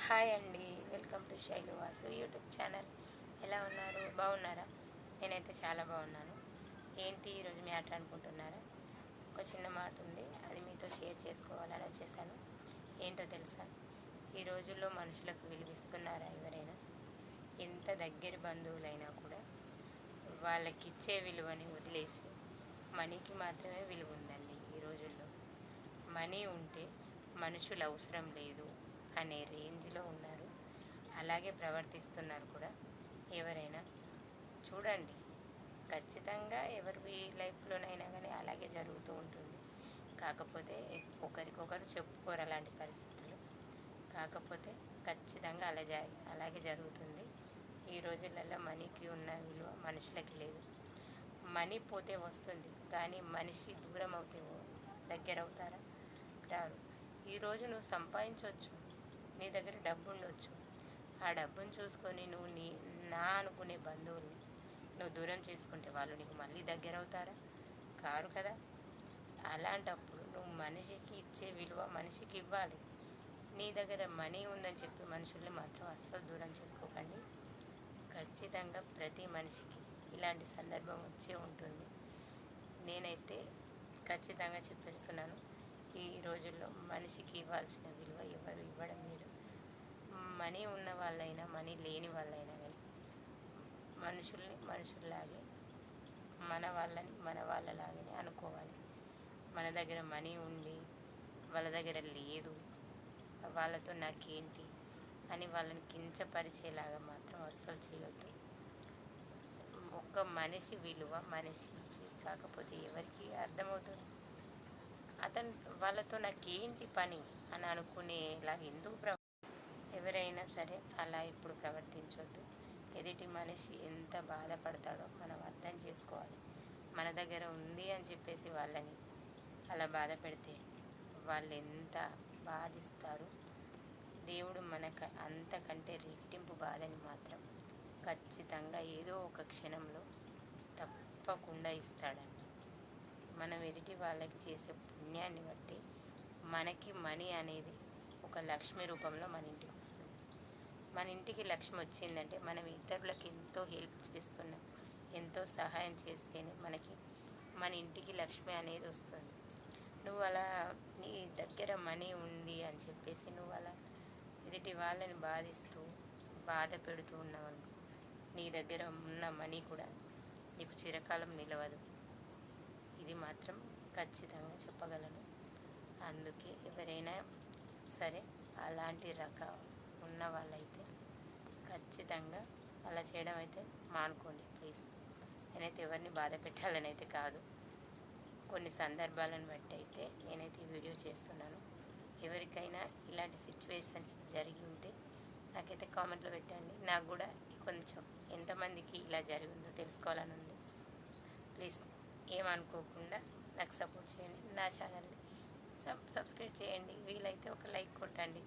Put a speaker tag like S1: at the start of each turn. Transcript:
S1: Hi అండి, welcome to Shailu Vasu YouTube channel. ఎలా ఉన్నారు? బాగున్నారా? నేనైతే చాలా బాగున్నాను. ఏంటి ఈరోజు మ్యాటర్ అనుకుంటున్నారా? ఒక చిన్న మాట ఉంది, అది మీతో షేర్ చేసుకోవాలని వచ్చేసాను. ఏంటో తెలుసా? ఈ రోజుల్లో మనుషులకు విలువిస్తున్నారా ఎవరైనా? ఎంత దగ్గర బంధువులైనా కూడా వాళ్ళకిచ్చే విలువని వదిలేసి మనీకి మాత్రమే విలువ ఉందండి ఈ రోజుల్లో. మనీ ఉంటే మనుషులు అవసరం లేదు అనే రేంజ్లో ఉన్నారు. అలాగే ప్రవర్తిస్తున్నారు కూడా. ఎవరైనా చూడండి, ఖచ్చితంగా ఎవరి లైఫ్లోనైనా కానీ అలాగే జరుగుతూ ఉంటుంది. కాకపోతే ఒకరికొకరు చెప్పుకోరు అలాంటి పరిస్థితులు. కాకపోతే ఖచ్చితంగా అలాగే జరుగుతుంది. ఈ రోజులలో మనీకి ఉన్న విలువ మనుషులకి లేదు. మనీ పోతే వస్తుంది, కానీ మనిషి దూరం అవుతే దగ్గర అవుతారా? రారు. ఈరోజు నువ్వు సంపాదించవచ్చు, నీ దగ్గర డబ్బు ఉండొచ్చు. ఆ డబ్బును చూసుకొని నువ్వు నా అనుకునే బంధువుల్ని నువ్వు దూరం చేసుకుంటే వాళ్ళు నీకు మళ్ళీ దగ్గర అవుతారా? కారు కదా. అలాంటప్పుడు నువ్వు మనిషికి ఇచ్చే విలువ మనిషికి ఇవ్వాలి. నీ దగ్గర మనీ ఉందని చెప్పి మనుషుల్ని మాత్రం అస్సలు దూరం చేసుకోకండి. ఖచ్చితంగా ప్రతి మనిషికి ఇలాంటి సందర్భం వచ్చే ఉంటుంది. నేనైతే ఖచ్చితంగా చెప్పేస్తున్నాను, ఈ రోజుల్లో మనిషికి ఇవ్వాల్సిన విలువ ఎవరు ఇవ్వడం లేదు. మనీ ఉన్న వాళ్ళైనా మనీ లేని వాళ్ళైనా కానీ మనుషుల్లాగే మన వాళ్ళని మన వాళ్ళలాగానే అనుకోవాలి. మన దగ్గర మనీ ఉండి వాళ్ళ దగ్గర లేదు, వాళ్ళతో నాకేంటి అని వాళ్ళని కించపరిచేలాగా మాత్రం అస్సలు చేయొద్దు. ఒక మనిషి విలువ మనిషికి కాకపోతే ఎవరికి అర్థమవుతుంది? అతను వాళ్ళతో నాకేంటి పని అని అనుకునేలా ఎందుకు ఎవరైనా సరే అలా ఇప్పుడు ప్రవర్తించవద్దు. ఎదుటి మనిషి ఎంత బాధపడతాడో మనం అర్థం చేసుకోవాలి. మన దగ్గర ఉంది అని చెప్పేసి వాళ్ళని అలా బాధ పెడితే వాళ్ళు ఎంత బాధిస్తారు. దేవుడు మనకు అంతకంటే రెట్టింపు బాధని మాత్రం ఖచ్చితంగా ఏదో ఒక క్షణంలో తప్పకుండా ఇస్తాడండి. మనం ఎదుటి వాళ్ళకి చేసే పుణ్యాన్ని బట్టి మనకి మనీ అనేది ఒక లక్ష్మి రూపంలో మన ఇంటికి వస్తుంది. మన ఇంటికి లక్ష్మి వచ్చిందంటే మనం ఇతరులకు ఎంతో హెల్ప్ చేస్తున్నాం, ఎంతో సహాయం చేస్తేనే మనకి మన ఇంటికి లక్ష్మి అనేది వస్తుంది. నువ్వు అలా నీ దగ్గర మనీ ఉంది అని చెప్పేసి నువ్వు అలా ఎదుటి వాళ్ళని బాధిస్తూ బాధ పెడుతూ ఉన్నావు, నీ దగ్గర ఉన్న మనీ కూడా నీకు చిరకాలం నిలవదు. ఇది మాత్రం ఖచ్చితంగా చెప్పగలను. అందుకే ఎవరైనా సరే అలాంటి ఉన్న వాళ్ళైతే ఖచ్చితంగా అలా చేయడం అయితే మానుకోండి ప్లీజ్. నేనైతే ఎవరిని బాధ పెట్టాలని అయితే కాదు, కొన్ని సందర్భాలను బట్టి అయితే నేనైతే ఈ వీడియో చేస్తున్నాను. ఎవరికైనా ఇలాంటి సిచ్యువేషన్స్ జరిగి ఉంటే నాకైతే కామెంట్లో పెట్టండి. నాకు కూడా కొంచెం ఎంతమందికి ఇలా జరిగిందో తెలుసుకోవాలని ఉంది. ప్లీజ్ ఏమనుకోకుండా నాకు సపోర్ట్ చేయండి. నా ఛానల్ని సబ్స్క్రైబ్ చేయండి. వీలైతే ఒక లైక్ కొట్టండి.